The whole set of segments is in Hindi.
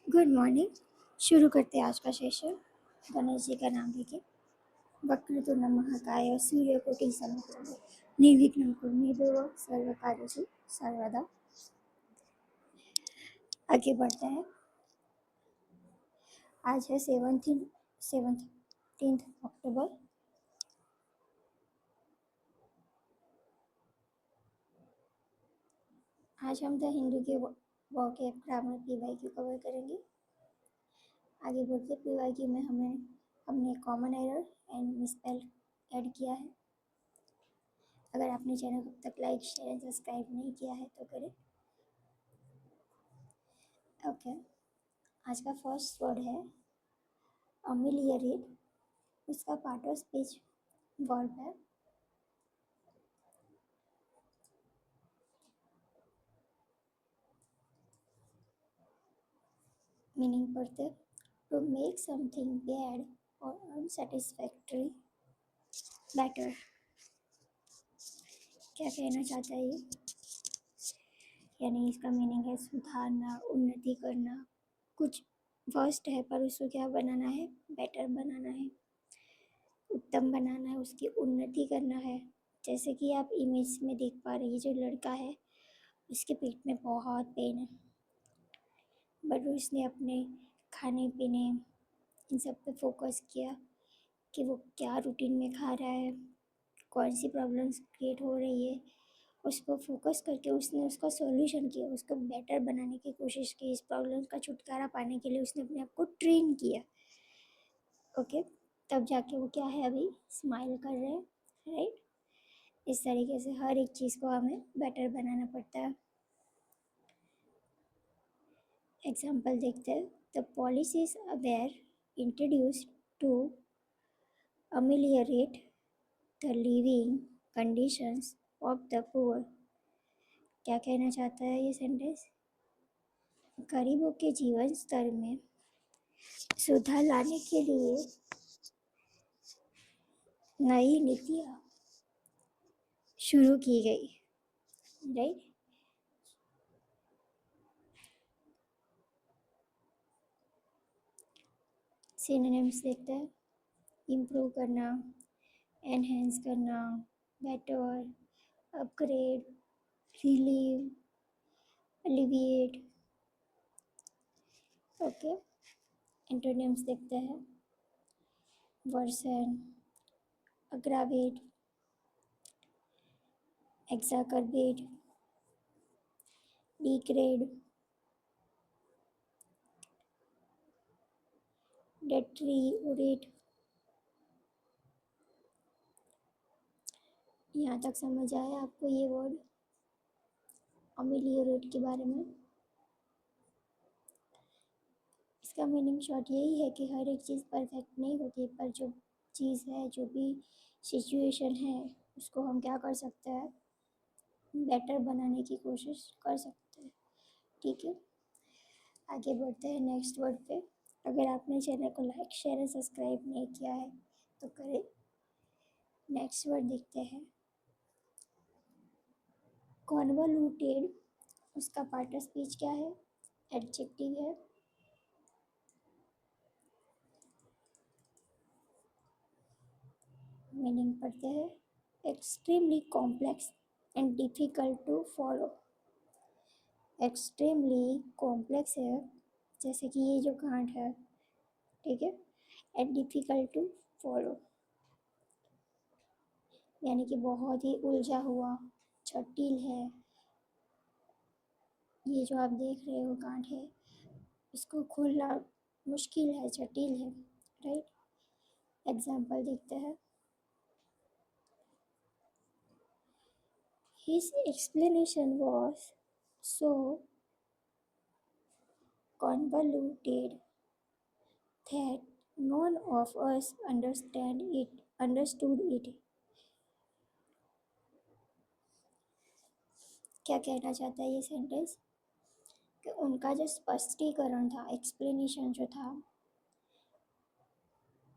Good morning. शुरू करते हैं आज का सेशन। गणेश जी का नाम लेके। वक्रतुंड महाकाय सूर्यकोटि समप्रभ निर्विघ्नं कुरु मे देव सर्वकार्येषु सर्वदा। आगे बढ़ते हैं। आज है 17th अक्टूबर। आज हम द हिंदू के वोकैब ग्रामर पीवाईक्यू कवर करेंगे। आगे बढ़ते पीवाईक्यू में हमने कॉमन एरर एंड मिसस्पेल ऐड किया है। अगर आपने चैनल को अब तक लाइक शेयर एंड सब्सक्राइब नहीं किया है तो करें। ओके, आज का फर्स्ट वर्ड है अमिलियरेट। उसका पार्ट ऑफ स्पीच वर्ब है। मीनिंग पढ़ते टू मेक समथिंग बैड और अनसेटिस्फैक्ट्री बेटर। क्या कहना चाहता है ये? यानी इसका मीनिंग है सुधारना, उन्नति करना। कुछ वर्स्ट है पर उसको क्या बनाना है? बेटर बनाना है, उत्तम बनाना है, उसकी उन्नति करना है। जैसे कि आप इमेज में देख पा रही है, जो लड़का है उसके पेट में बहुत पेन है, बट उसने अपने खाने पीने इन सब पे फोकस किया कि वो क्या रूटीन में खा रहा है, कौन सी प्रॉब्लम्स क्रिएट हो रही है, उस पर फोकस करके उसने उसका सॉल्यूशन किया, उसको बेटर बनाने की कोशिश की। इस प्रॉब्लम का छुटकारा पाने के लिए उसने अपने आप को ट्रेन किया। ओके, तब जाके वो क्या है, अभी स्माइल कर रहे हैं, राइट। इस तरीके से हर एक चीज़ को हमें बेटर बनाना पड़ता है। एग्जाम्पल देखते हैं। The policies were introduced to ameliorate the living conditions of the poor. क्या कहना चाहता है ये सेंटेंस? गरीबों के जीवन स्तर में सुधार लाने के लिए नई नीतियाँ शुरू की गई, राइट। सिनोनिम्स देखते हैं। इम्प्रूव करना, एनहेंस करना, better, upgrade, relieve, alleviate. Okay, antonyms देखते हैं। Worsen, aggravate, exacerbate, degrade, deteriorate. यहाँ तक समझ आया आपको ये वर्ड अमिलियरेट के बारे में? इसका मीनिंग शॉर्ट यही है कि हर एक चीज़ परफेक्ट नहीं होती, पर जो चीज़ है, जो भी सिचुएशन है, उसको हम क्या कर सकते हैं? बेटर बनाने की कोशिश कर सकते हैं। ठीक है, आगे बढ़ते हैं नेक्स्ट वर्ड पे। अगर आपने चैनल को लाइक शेयर और सब्सक्राइब नहीं किया है तो करें। नेक्स्ट वर्ड देखते हैं कॉन्वोल्यूटेड। उसका पार्ट ऑफ स्पीच क्या है? एडजेक्टिव है। मीनिंग पढ़ते हैं extremely complex and difficult to follow. Extremely complex है, जैसे कि ये जो गांठ है, ठीक है, एंड डिफ़िकल्ट टू फॉलो, यानी कि बहुत ही उलझा हुआ, जटिल है। ये जो आप देख रहे हो गांठ है, इसको खोलना मुश्किल है, जटिल है, राइट। एग्जाम्पल देखते हैं। His explanation was so convoluted that none of us understood it. क्या कहना चाहता है ये सेंटेंस? कि उनका जो स्पष्टीकरण था, एक्सप्लेनेशन जो था,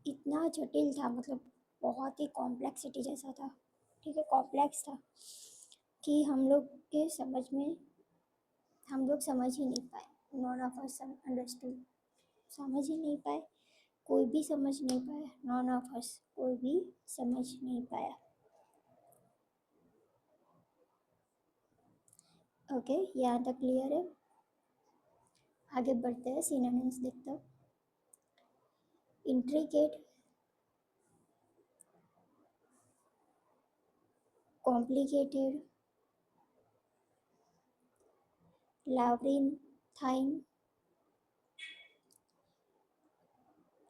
इतना जटिल था, मतलब बहुत ही कॉम्प्लेक्सिटी जैसा था, ठीक है, कॉम्प्लेक्स था कि हम लोग समझ ही नहीं पाए। नॉन ऑफ अस अंडरस्टूड, समझ ही नहीं पाए, कोई भी समझ नहीं पाया, नॉन ऑफ अस, कोई भी समझ नहीं पाया। ओके, यहाँ तक क्लियर है। आगे बढ़ते हैं, सिनोनिम्स देखते हैं। Intricate, complicated, labyrinthine,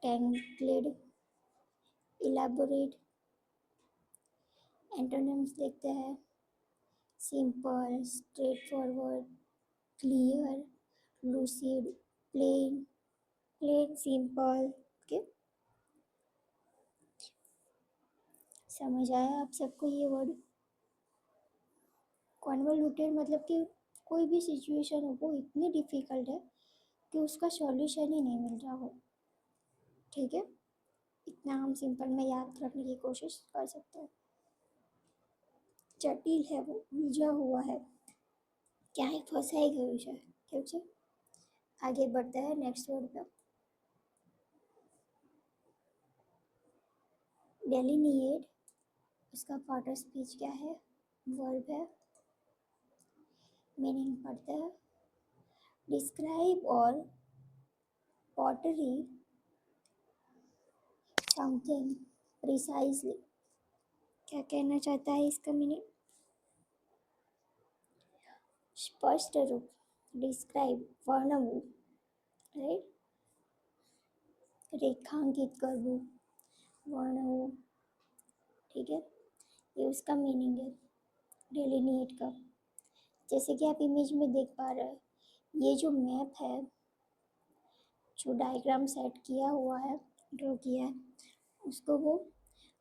tangled, elaborate। Antonyms देखते हैं, simple, straightforward, clear, lucid, plain, plain simple. Okay, समझ आया आप सबको ये वर्ड? कॉन्वोल्यूटेड मतलब कि कोई भी सिचुएशन हो वो इतनी डिफिकल्ट है कि उसका सॉल्यूशन ही नहीं मिल रहा हो। ठीक है, इतना हम सिंपल में याद रखने की कोशिश कर सकते हैं। जटिल है, वो उलझा हुआ है, क्या है, फंसाई गई है। ठीक है, आगे बढ़ते हैं नेक्स्ट वर्ड पे। डेलिनिएट, उसका पार्ट ऑफ स्पीच क्या है? वर्ब है। मीनिंग पढ़ते हैं, डिस्क्राइब और पॉटरी समथिंग प्रिसाइजली। क्या कहना चाहता है इसका मीनिंग? स्पष्ट रूप, डिस्क्राइब वर्णवू, राइट, रेखांकित करवू, वर्णवू। ठीक है, ये उसका मीनिंग है डेलिनिएट का। जैसे कि आप इमेज में देख पा रहे हैं, ये जो मैप है, जो डायग्राम सेट किया हुआ है, ड्रॉ किया है, उसको वो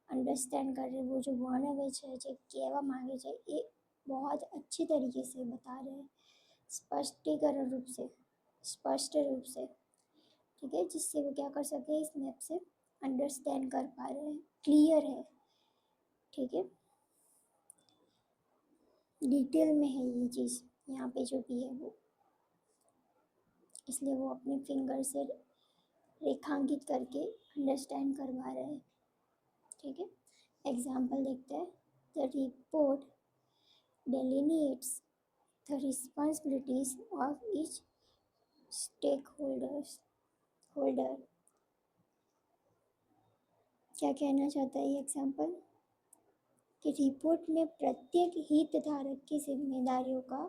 अंडरस्टैंड कर रहे हैं। वो जो वर्णवे है, जो कहवा मांगे છે ये बहुत अच्छी तरीके से बता रहे हैं, स्पष्टीकरण रूप से, स्पष्ट रूप से। ठीक है, जिससे वो क्या कर सके, इस मैप से अंडरस्टैंड कर पा रहे हैं, क्लियर है। ठीक है, डिटेल में है ये चीज़ यहाँ पे जो भी है वो, इसलिए वो अपने फिंगर से रेखांकित करके अंडरस्टैंड करवा रहे हैं। ठीक है, एग्जाम्पल देखते हैं। The report delineates the responsibilities of each holder। क्या कहना चाहता है ये एग्जाम्पल? कि रिपोर्ट में प्रत्येक हितधारक की जिम्मेदारियों का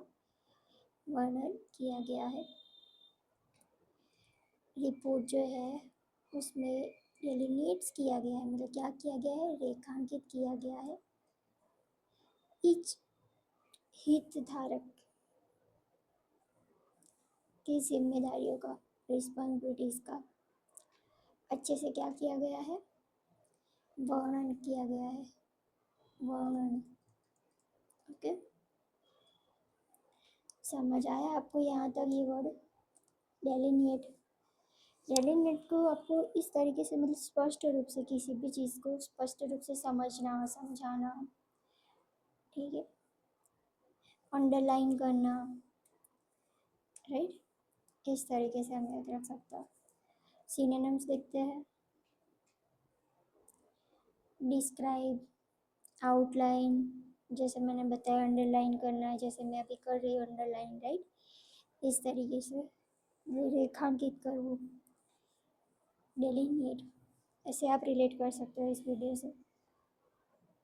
वर्णन किया गया है। रिपोर्ट जो है उसमें डेलिनेट्स किया गया है, मतलब क्या किया गया है, रेखांकित किया गया है ईच हितधारक की जिम्मेदारियों का, रिस्पॉन्सिबिलिटीज का अच्छे से क्या किया गया है, वर्णन किया गया है, वर्णन। ओके, समझ आया आपको यहाँ तक ये वर्ड डेलिनेट? डेलिनेट को आपको इस तरीके से, मतलब स्पष्ट रूप से किसी भी चीज़ को स्पष्ट रूप से समझना, समझाना। ठीक है, अंडरलाइन करना, राइट, इस तरीके से हम याद रख सकते हैं। सिनोनिम्स देखते हैं। डिस्क्राइब, आउटलाइन, जैसे मैंने बताया अंडरलाइन करना है, जैसे मैं अभी कर रही हूँ अंडरलाइन, राइट, इस तरीके से रेखांकित करूँ, डेलिनेट, ऐसे आप रिलेट कर सकते हो इस वीडियो से।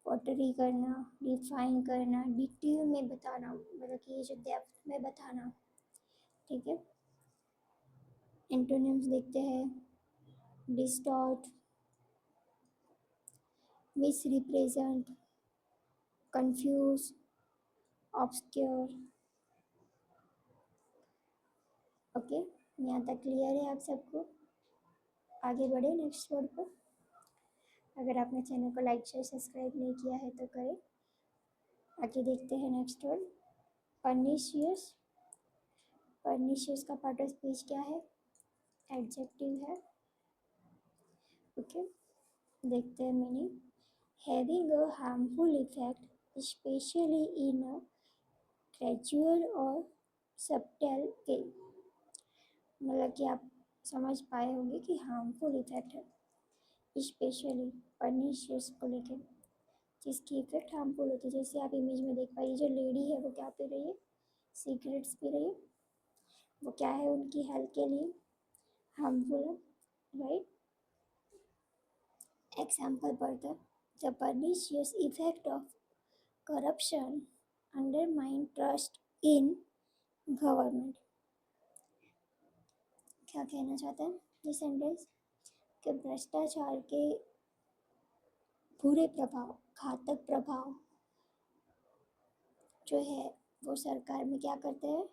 पॉटरी करना, डिफाइन करना, डिटेल में बताना, मतलब कि ये जो डेप्थ में बताना। ठीक है, एंटोनिम्स देखते हैं। Distort, miss represent, confuse, obscure. Okay, यहाँ तक क्लियर है आप सबको? आगे बढ़े नेक्स्ट वर्ड पर। अगर आपने चैनल को लाइक शेयर सब्सक्राइब नहीं किया है तो करें। आगे देखते हैं नेक्स्ट वर्ड, परनिशियस। परनिशियस का पार्ट ऑफ स्पीच क्या है? एडजेक्टिव है। ओके, देखते हैं meaning. Having a harmful effect specially in a gradual और सबटल वे। मतलब कि आप समझ पाए होंगे कि हार्मफुल इफेक्ट है, स्पेशली परनीशियस को लेके, जिसकी इफेक्ट हार्मफुल होती है। जैसे आप इमेज में देख पाइए, जो लेडी है वो क्या पी रही है, सिगरेट्स पी रही है। वो क्या है, उनकी हेल्थ के लिए हार्मफुल है, राइट। एग्जाम्पल पढ़ते हैं। The pernicious effect of corruption undermine trust in government। क्या कहना चाहते हैं ये सेंटेंस, कि भ्रष्टाचार के बुरे प्रभाव, घातक प्रभाव जो है वो सरकार में क्या करते हैं,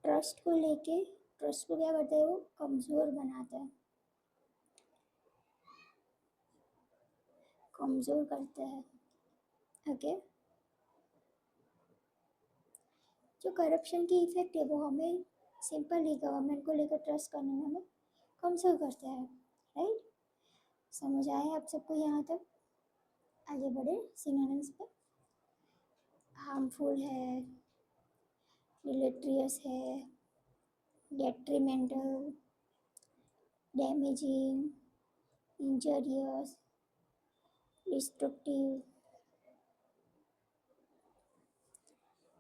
ट्रस्ट को लेके, ट्रस्ट को क्या करते हैं, वो कमज़ोर बनाते हैं, कमज़ोर करते हैं। ओके, जो करप्शन की इफेक्ट है वो हमें सिंपली गवर्नमेंट को लेकर ट्रस्ट करने में हमें कमज़ोर करते हैं, राइट। समझ आए आप सबको यहाँ तक? आगे बढ़े सिनोनिम्स पे। हार्मफुल है, डिलेट्रियस है, detrimental, damaging, injurious, destructive.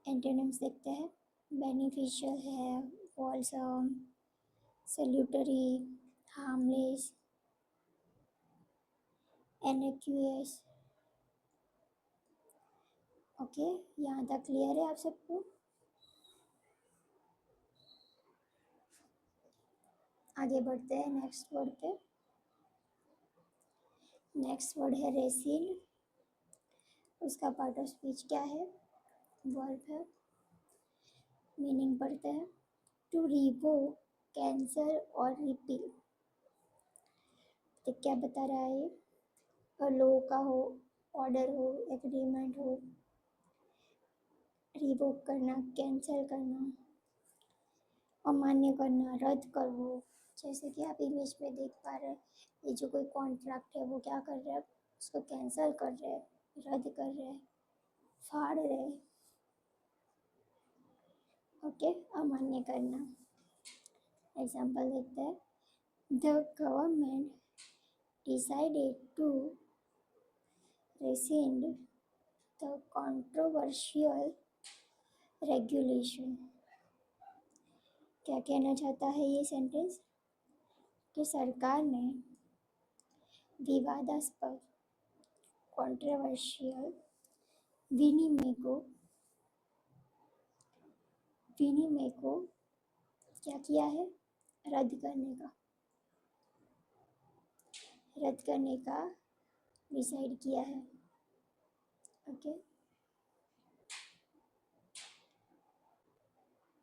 Antonyms देखते हैं। बेनिफिशियल है, वॉलसम, सैल्यूटरी, हार्मलेस, इनएक्यूएस। ओके, यहाँ तक क्लियर है आप सबको? आगे बढ़ते हैं नेक्स्ट वर्ड पे। नेक्स्ट वर्ड है रेसिल। उसका पार्ट ऑफ स्पीच क्या है, वर्ब है। मीनिंग पढ़ते हैं। टू रिवोक, कैंसल और रिपील। तो क्या बता रहा है ये, और लो का हो, ऑर्डर हो, एग्रीमेंट हो, रिवोक करना, कैंसिल करना, अमान्य करना, रद्द करना। जैसे कि आप इमेज में देख पा रहे हैं, ये जो कोई कॉन्ट्रैक्ट है वो क्या कर रहा है, उसको कैंसिल कर रहे हैं, रद्द कर रहे हैं, फाड़ रहे हैं। ओके, अमान्य करना। एग्जाम्पल देखते हैं। The government decided to rescind the controversial regulation। क्या कहना चाहता है ये सेंटेंस, कि सरकार ने विवादास्पद, कॉन्ट्रोवर्शियल विनिमय को क्या किया है, रद्द करने का, रद्द करने का डिसाइड किया है। ओके,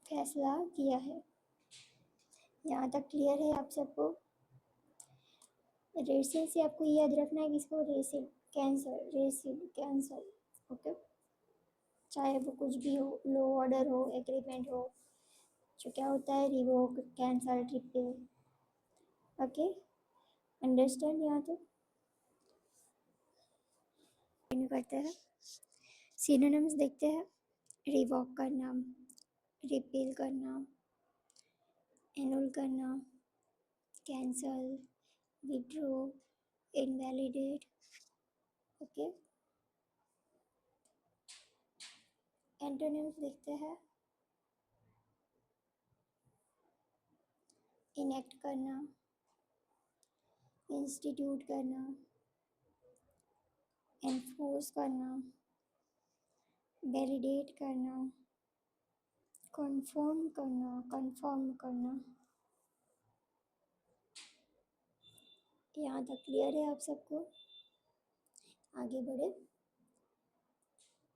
फैसला किया है। यहाँ तक क्लियर है आप सबको? रेसिल से आपको याद रखना है किसको, wrestle, cancer, wrestle, cancer. Okay, चाहे वो कुछ भी हो, लो ऑर्डर हो, एग्रीमेंट हो, जो क्या होता है, revoke, cancel, repeal. Okay, understand यहाँ तो? करते हैं, सिनोनिम्स देखते हैं। रिवोक करना, रिपील करना, एनुल करना, cancel, withdraw, invalidate. Okay, antonyms देखते हैं। इनेक्ट करना, इंस्टीट्यूट करना, एनफोर्स करना, वैलिडेट करना, कंफर्म करना। यहाँ तक क्लियर है आप सबको? आगे बढ़े।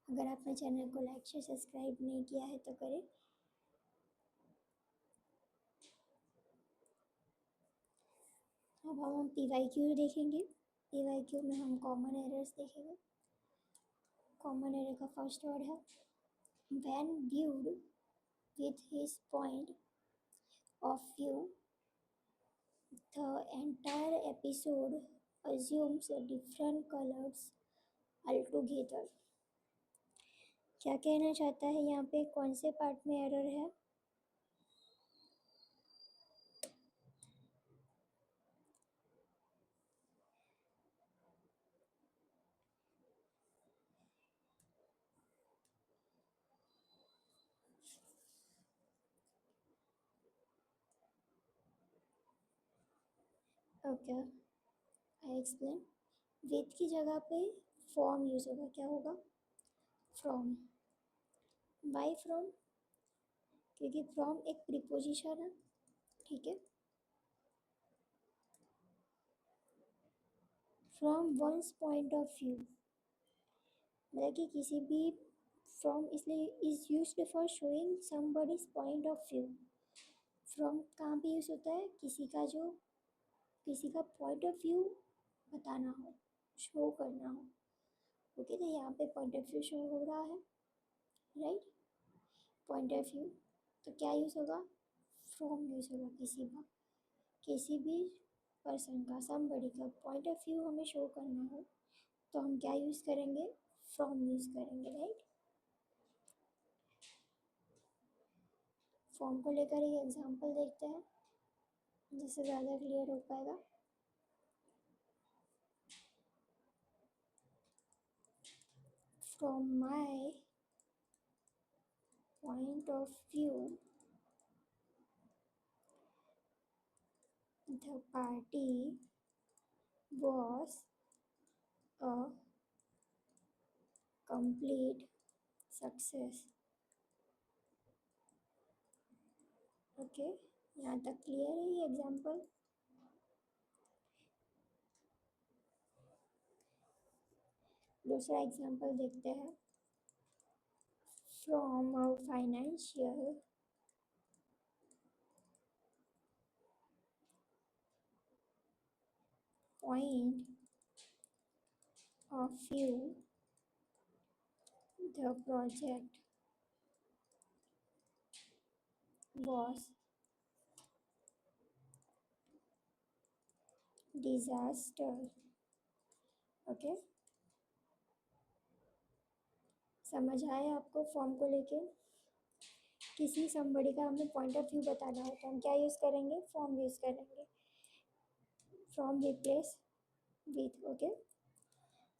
अगर आपने चैनल को लाइक शेयर सब्सक्राइब नहीं किया है तो करें। अब हम PYQ देखेंगे। PYQ में हम कॉमन एरर्स देखेंगे। कॉमन एरर का फर्स्ट वर्ड है when viewed with his point of view the entire episode assumes different colors altogether। क्या कहना चाहता है यहाँ पे, कौन से पार्ट में एरर है, ओके, आई एक्सप्लेन। विथ की जगह पे फॉर्म यूज़ होगा, क्या होगा? फ्रॉम। Why from? क्योंकि फ्रॉम एक प्रीपोजिशन है, ठीक है। From one's point of view, मतलब कि किसी भी, फ्रॉम इसलिए is used for showing somebody's point of view. From कहाँ पे यूज़ होता है? किसी का पॉइंट ऑफ व्यू बताना हो, शो करना हो। ओके, तो यहाँ पे पॉइंट ऑफ व्यू शो हो रहा है, राइट? पॉइंट ऑफ व्यू, तो क्या यूज़ होगा? फ्रॉम यूज़ होगा। किसी भी पर्सन का, समबडी का पॉइंट ऑफ व्यू हमें शो करना हो तो हम क्या यूज़ करेंगे? फ्रॉम यूज़ करेंगे, राइट? फॉर्म को लेकर एक एग्जांपल देखते हैं जिससे ज़्यादा क्लियर हो पाएगा। From my point of view, the party was a complete success। Okay, यहाँ तक क्लियर है ये एग्जांपल? दूसरा एग्जांपल देखते हैं। From a financial point of view, the project was disaster। Okay, समझ आया आपको? फॉर्म को लेके किसी समबड़ी का हमें पॉइंट ऑफ व्यू बताना है तो हम क्या यूज़ करेंगे? फॉर्म यूज़ करेंगे। From replace with. ओके,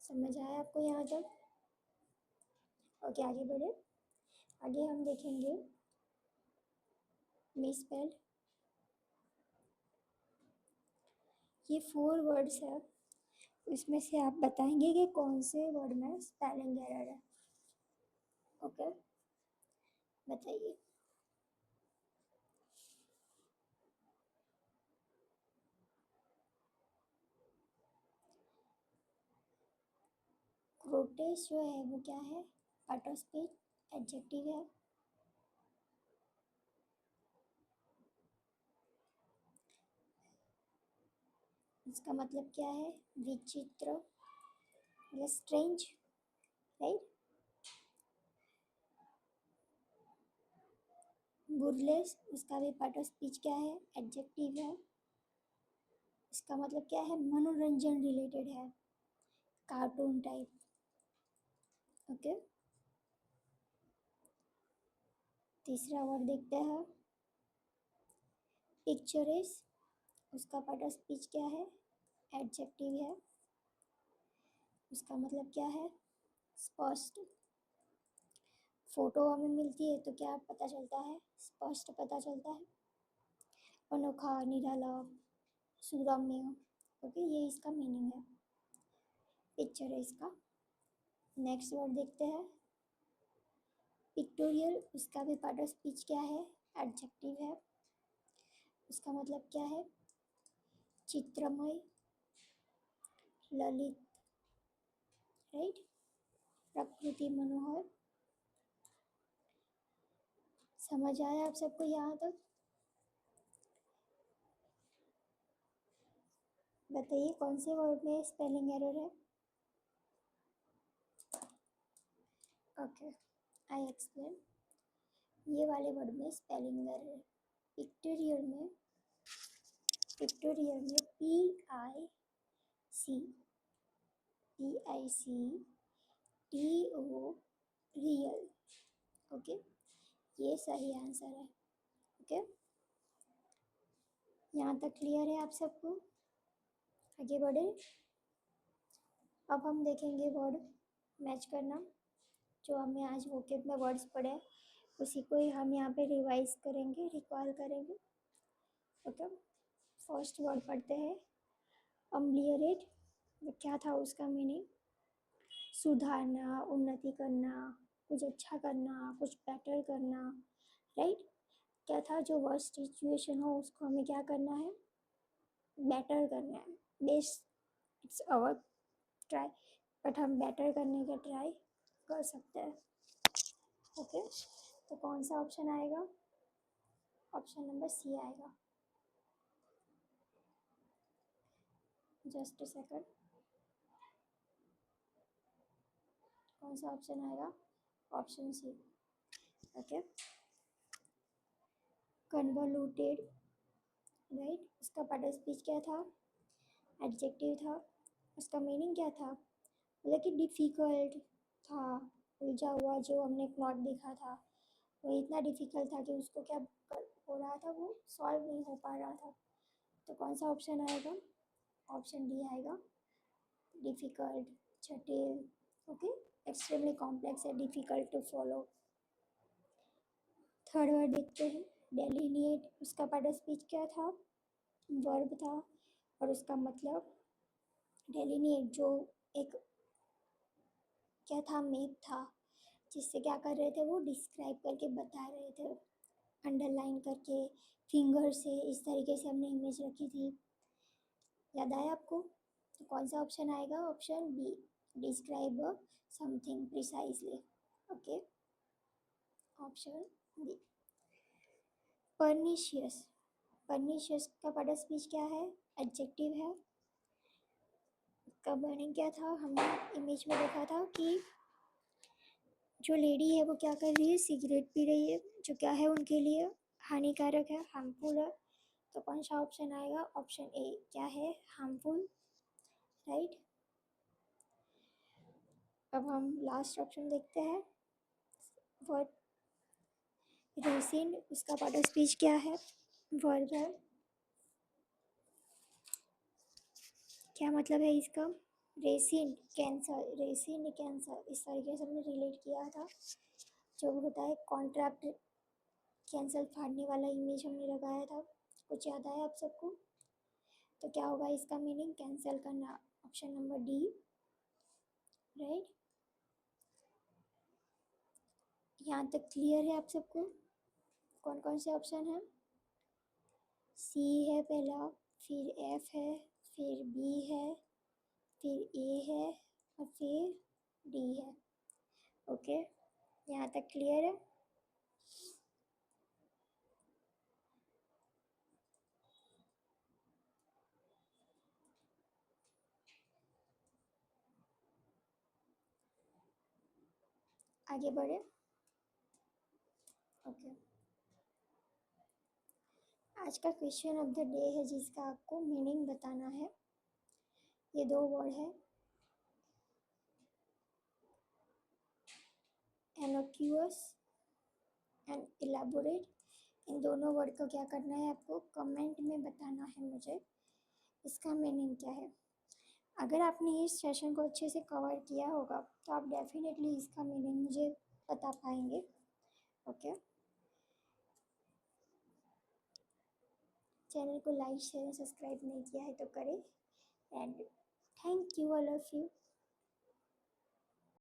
समझ आया आपको यहाँ तक? ओके, आगे बढ़े। आगे हम देखेंगे मिसस्पेल्ड। ये 4 वर्ड्स है, उसमें से आप बताएंगे कि कौन से वर्ड में स्पेलिंग एरर है। ओके, बताइए। क्रोटेस जो है वो क्या है? पार्ट ऑफ स्पीच, एडजेक्टिव है। इसका मतलब क्या है? विचित्र, मतलब स्ट्रेंज, राइट? बुरलेस, उसका भी पार्ट ऑफ स्पीच क्या है? एडजेक्टिव है। इसका मतलब क्या है? मनोरंजन रिलेटेड है, कार्टून टाइप। ओके, तीसरा वर्ड देखते हैं, पिक्चरेस। उसका पार्ट ऑफ स्पीच क्या है? एडजेक्टिव है। उसका मतलब क्या है? स्पष्ट। फोटो हमें मिलती है तो क्या पता चलता है? स्पष्ट पता चलता है, अनोखा, निराला, सुरम्य। ओके, ये इसका मीनिंग है, पिक्चर है इसका। नेक्स्ट वर्ड देखते हैं, पिक्टोरियल। उसका भी पार्ट ऑफ स्पीच क्या है? एडजेक्टिव है। उसका मतलब क्या है? चित्रमय, ललित, राइट? प्रकृति मनोहर। समझ आया आप सबको यहाँ तक? बताइए कौन से वर्ड में स्पेलिंग एरर है? Okay, I explain. ये वाले वर्ड में स्पेलिंग एरर है। पिक्टोरियल में सी PICTO, रियल। ओके, ये सही आंसर है। ओके, यहाँ तक क्लियर है आप सबको? आगे बढ़े। अब हम देखेंगे वर्ड मैच करना। जो हमने आज वोकेब में वर्ड्स पढ़े उसी को ही हम यहाँ पे रिवाइज करेंगे, रिकॉल करेंगे। ओके, फर्स्ट वर्ड पढ़ते हैं, अम्लियरेट क्या था उसका मीनिंग? सुधारना, उन्नति करना, कुछ अच्छा करना, कुछ बेटर करना, राइट? क्या था? जो वर्स्ट सिचुएशन हो उसको हमें क्या करना है? बेटर करना है। Best it's our try, but हम बेटर करने का ट्राई कर सकते हैं। ओके, तो कौन सा ऑप्शन आएगा? ऑप्शन नंबर सी आएगा। जस्ट अ सेकंड, कौन सा ऑप्शन आएगा? Option C. Okay, convoluted, right? उसका पार्ट ऑफ स्पीच क्या था? एडजेक्टिव था। उसका मीनिंग क्या था? मतलब कि डिफ़िकल्ट था, उलझा हुआ। जो हमने प्लॉट देखा था वो इतना डिफ़िकल्ट था कि उसको क्या हो रहा था, वो सॉल्व नहीं हो पा रहा था। तो कौन सा ऑप्शन आएगा? ऑप्शन डी आएगा, डिफ़िकल्ट, जटिल। ओके, एक्सट्रीमली कॉम्प्लेक्स है, difficult to follow. Third word देखते हैं, डेलिनिएट। उसका पार्ट ऑफ स्पीच क्या था? वर्ब था, और उसका मतलब डेलिनिएट, जो एक क्या था? मैप था, जिससे क्या कर रहे थे? वो डिस्क्राइब करके बता रहे थे, अंडरलाइन करके, फिंगर से, इस तरीके से हमने इमेज रखी थी। याद आया आपको? तो कौन सा ऑप्शन आएगा? Option B, describe something precisely. Okay, option B. Pernicious, pernicious का पार्ट ऑफ स्पीच क्या है? एडजेक्टिव है। का मीनिंग क्या था? हमने इमेज में देखा था कि जो लेडी है वो क्या कर रही है? सिगरेट पी रही है, जो क्या है उनके लिए हानिकारक है, हार्मफुल है। तो कौन सा ऑप्शन आएगा? ऑप्शन ए, क्या है? Harmful, right? अब हम लास्ट ऑप्शन देखते हैं, वर्ड रेसिन। उसका पार्ट ऑफ स्पीच क्या है? वर्ब है। क्या मतलब है इसका? रेसिन कैंसर, रेसिन कैंसर, इस तरीके से हमने रिलेट किया था। जो होता है कॉन्ट्रैक्ट, कैंसर फाड़ने वाला इमेज हमने लगाया था। कुछ याद आया आप सबको? तो क्या होगा इसका मीनिंग? कैंसिल करना। Option number D, right? यहाँ तक क्लियर है आप सबको? कौन कौन से ऑप्शन है? सी है पहला, फिर एफ है, फिर बी है, फिर ए है, और फिर डी है। ओके, यहाँ तक क्लियर है? आगे बढ़े। ओके, आज का क्वेश्चन ऑफ द डे है जिसका आपको मीनिंग बताना है। ये दो वर्ड है, एनोक्यूअस एंड इलेबोरेट। इन दोनों वर्ड को क्या करना है? आपको कमेंट में बताना है मुझे इसका मीनिंग क्या है। अगर आपने इस सेशन को अच्छे से कवर किया होगा तो आप डेफिनेटली इसका मीनिंग मुझे बता पाएंगे। ओके, चैनल को लाइक शेयर सब्सक्राइब नहीं किया है तो करें। And thank you all of you.